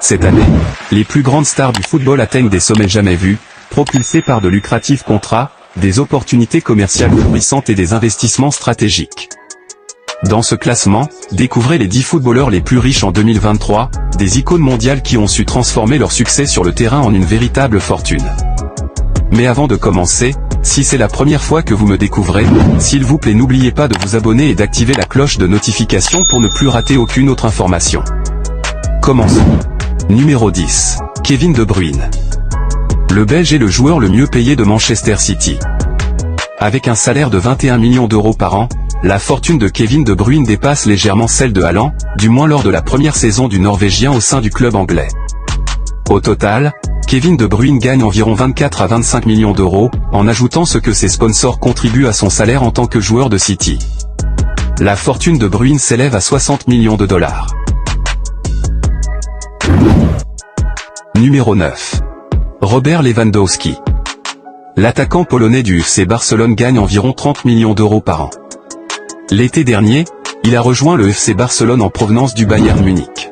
Cette année, les plus grandes stars du football atteignent des sommets jamais vus, propulsés par de lucratifs contrats, des opportunités commerciales florissantes et des investissements stratégiques. Dans ce classement, découvrez les 10 footballeurs les plus riches en 2023, des icônes mondiales qui ont su transformer leur succès sur le terrain en une véritable fortune. Mais avant de commencer, si c'est la première fois que vous me découvrez, s'il vous plaît n'oubliez pas de vous abonner et d'activer la cloche de notification pour ne plus rater aucune autre information. Commençons. Numéro 10. Kevin De Bruyne. Le Belge est le joueur le mieux payé de Manchester City. Avec un salaire de 21 millions d'euros par an, la fortune de Kevin De Bruyne dépasse légèrement celle de Haaland, du moins lors de la première saison du Norvégien au sein du club anglais. Au total, Kevin De Bruyne gagne environ 24 à 25 millions d'euros, en ajoutant ce que ses sponsors contribuent à son salaire en tant que joueur de City. La fortune de Bruyne s'élève à 60 millions de dollars. Numéro 9. Robert Lewandowski. L'attaquant polonais du FC Barcelone gagne environ 30 millions d'euros par an. L'été dernier, il a rejoint le FC Barcelone en provenance du Bayern Munich.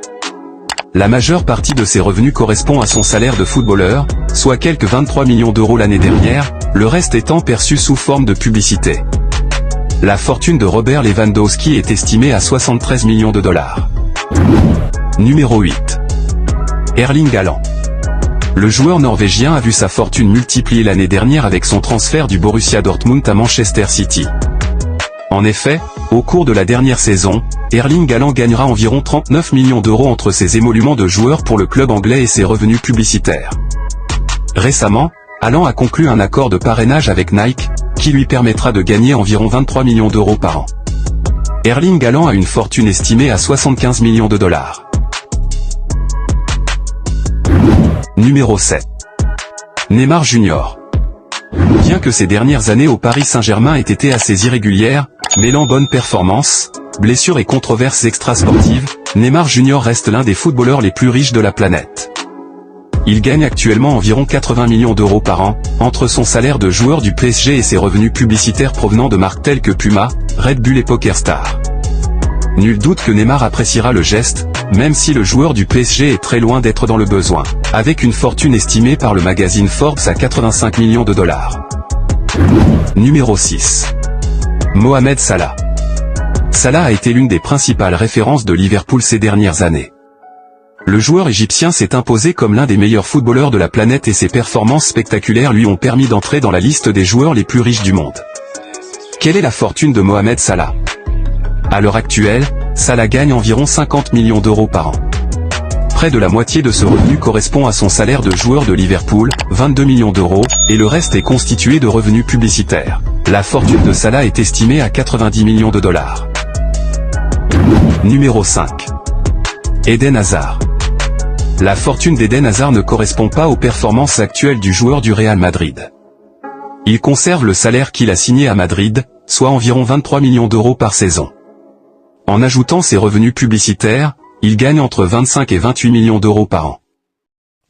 La majeure partie de ses revenus correspond à son salaire de footballeur, soit quelques 23 millions d'euros l'année dernière, le reste étant perçu sous forme de publicité. La fortune de Robert Lewandowski est estimée à 73 millions de dollars. Numéro 8. Erling Haaland. Le joueur norvégien a vu sa fortune multipliée l'année dernière avec son transfert du Borussia Dortmund à Manchester City. En effet, au cours de la dernière saison, Erling Haaland gagnera environ 39 millions d'euros entre ses émoluments de joueur pour le club anglais et ses revenus publicitaires. Récemment, Haaland a conclu un accord de parrainage avec Nike, qui lui permettra de gagner environ 23 millions d'euros par an. Erling Haaland a une fortune estimée à 75 millions de dollars. Numéro 7. Neymar Jr. Bien que ces dernières années au Paris Saint-Germain aient été assez irrégulières, mêlant bonnes performances, blessures et controverses extrasportives, Neymar Jr. reste l'un des footballeurs les plus riches de la planète. Il gagne actuellement environ 80 millions d'euros par an, entre son salaire de joueur du PSG et ses revenus publicitaires provenant de marques telles que Puma, Red Bull et PokerStars. Nul doute que Neymar appréciera le geste, même si le joueur du PSG est très loin d'être dans le besoin, avec une fortune estimée par le magazine Forbes à 85 millions de dollars. Numéro 6. Mohamed Salah. Salah a été l'une des principales références de Liverpool ces dernières années. Le joueur égyptien s'est imposé comme l'un des meilleurs footballeurs de la planète et ses performances spectaculaires lui ont permis d'entrer dans la liste des joueurs les plus riches du monde. Quelle est la fortune de Mohamed Salah ? À l'heure actuelle, Salah gagne environ 50 millions d'euros par an. Près de la moitié de ce revenu correspond à son salaire de joueur de Liverpool, 22 millions d'euros, et le reste est constitué de revenus publicitaires. La fortune de Salah est estimée à 90 millions de dollars. Numéro 5. Eden Hazard. La fortune d'Eden Hazard ne correspond pas aux performances actuelles du joueur du Real Madrid. Il conserve le salaire qu'il a signé à Madrid, soit environ 23 millions d'euros par saison. En ajoutant ses revenus publicitaires, il gagne entre 25 et 28 millions d'euros par an.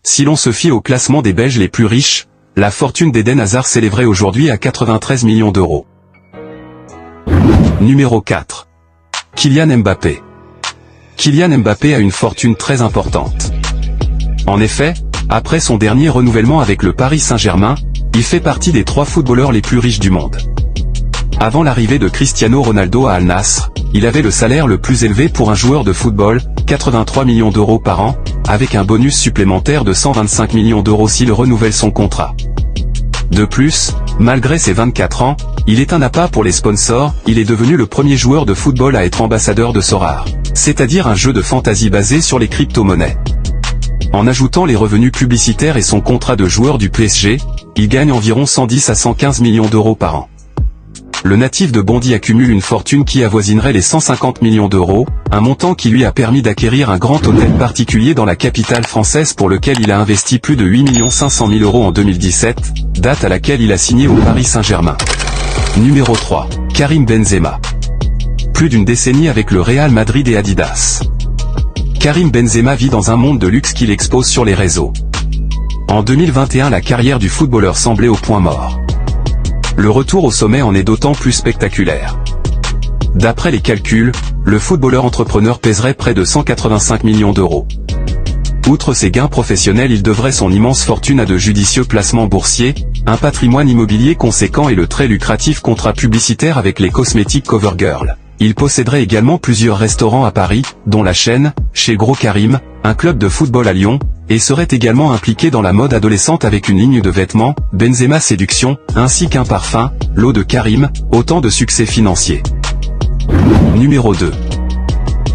Si l'on se fie au classement des Belges les plus riches, la fortune d'Eden Hazard s'élèverait aujourd'hui à 93 millions d'euros. Numéro 4. Kylian Mbappé. Kylian Mbappé a une fortune très importante. En effet, après son dernier renouvellement avec le Paris Saint-Germain, il fait partie des 3 footballeurs les plus riches du monde. Avant l'arrivée de Cristiano Ronaldo à Al Nassr, il avait le salaire le plus élevé pour un joueur de football, 83 millions d'euros par an, avec un bonus supplémentaire de 125 millions d'euros s'il renouvelle son contrat. De plus, malgré ses 24 ans, il est un appât pour les sponsors, il est devenu le premier joueur de football à être ambassadeur de Sorare, c'est-à-dire un jeu de fantasy basé sur les crypto-monnaies. En ajoutant les revenus publicitaires et son contrat de joueur du PSG, il gagne environ 110 à 115 millions d'euros par an. Le natif de Bondy accumule une fortune qui avoisinerait les 150 millions d'euros, un montant qui lui a permis d'acquérir un grand hôtel particulier dans la capitale française pour lequel il a investi plus de 8 500 000 euros en 2017, date à laquelle il a signé au Paris Saint-Germain. Numéro 3. Karim Benzema. Plus d'une décennie avec le Real Madrid et Adidas. Karim Benzema vit dans un monde de luxe qu'il expose sur les réseaux. En 2021, la carrière du footballeur semblait au point mort. Le retour au sommet en est d'autant plus spectaculaire. D'après les calculs, le footballeur entrepreneur pèserait près de 185 millions d'euros. Outre ses gains professionnels, il devrait son immense fortune à de judicieux placements boursiers, un patrimoine immobilier conséquent et le très lucratif contrat publicitaire avec les cosmétiques CoverGirl. Il posséderait également plusieurs restaurants à Paris, dont la chaîne, chez Gros Karim, un club de football à Lyon, et serait également impliqué dans la mode adolescente avec une ligne de vêtements, Benzema Séduction, ainsi qu'un parfum, l'eau de Karim, autant de succès financiers. Numéro 2.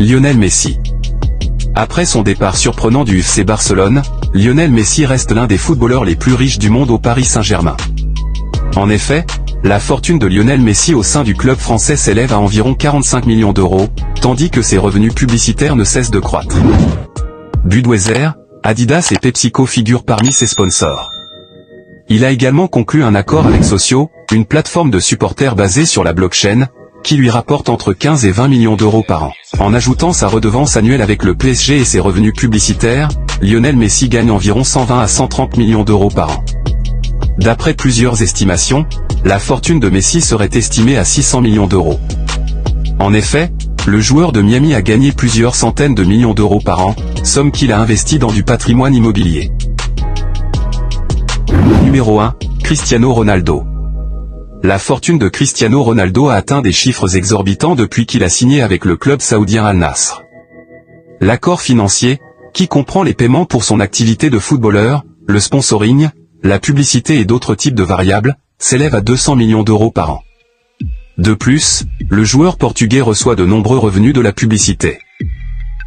Lionel Messi. Après son départ surprenant du FC Barcelone, Lionel Messi reste l'un des footballeurs les plus riches du monde au Paris Saint-Germain. En effet, la fortune de Lionel Messi au sein du club français s'élève à environ 45 millions d'euros, tandis que ses revenus publicitaires ne cessent de croître. Budweiser, Adidas et PepsiCo figurent parmi ses sponsors. Il a également conclu un accord avec Socio, une plateforme de supporters basée sur la blockchain, qui lui rapporte entre 15 et 20 millions d'euros par an. En ajoutant sa redevance annuelle avec le PSG et ses revenus publicitaires, Lionel Messi gagne environ 120 à 130 millions d'euros par an. D'après plusieurs estimations, la fortune de Messi serait estimée à 600 millions d'euros. En effet, le joueur de Miami a gagné plusieurs centaines de millions d'euros par an, somme qu'il a investie dans du patrimoine immobilier. Numéro 1, Cristiano Ronaldo. La fortune de Cristiano Ronaldo a atteint des chiffres exorbitants depuis qu'il a signé avec le club saoudien Al Nassr. L'accord financier, qui comprend les paiements pour son activité de footballeur, le sponsoring, la publicité et d'autres types de variables, s'élève à 200 millions d'euros par an. De plus, le joueur portugais reçoit de nombreux revenus de la publicité.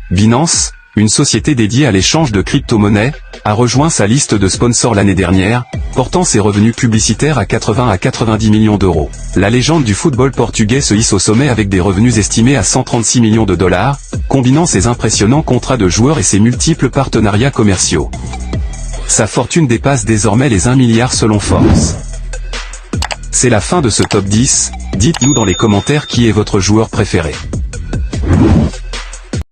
Binance, une société dédiée à l'échange de crypto-monnaies, a rejoint sa liste de sponsors l'année dernière, portant ses revenus publicitaires à 80 à 90 millions d'euros. La légende du football portugais se hisse au sommet avec des revenus estimés à 136 millions de dollars, combinant ses impressionnants contrats de joueurs et ses multiples partenariats commerciaux. Sa fortune dépasse désormais les 1 milliard selon Forbes. C'est la fin de ce top 10, dites-nous dans les commentaires qui est votre joueur préféré.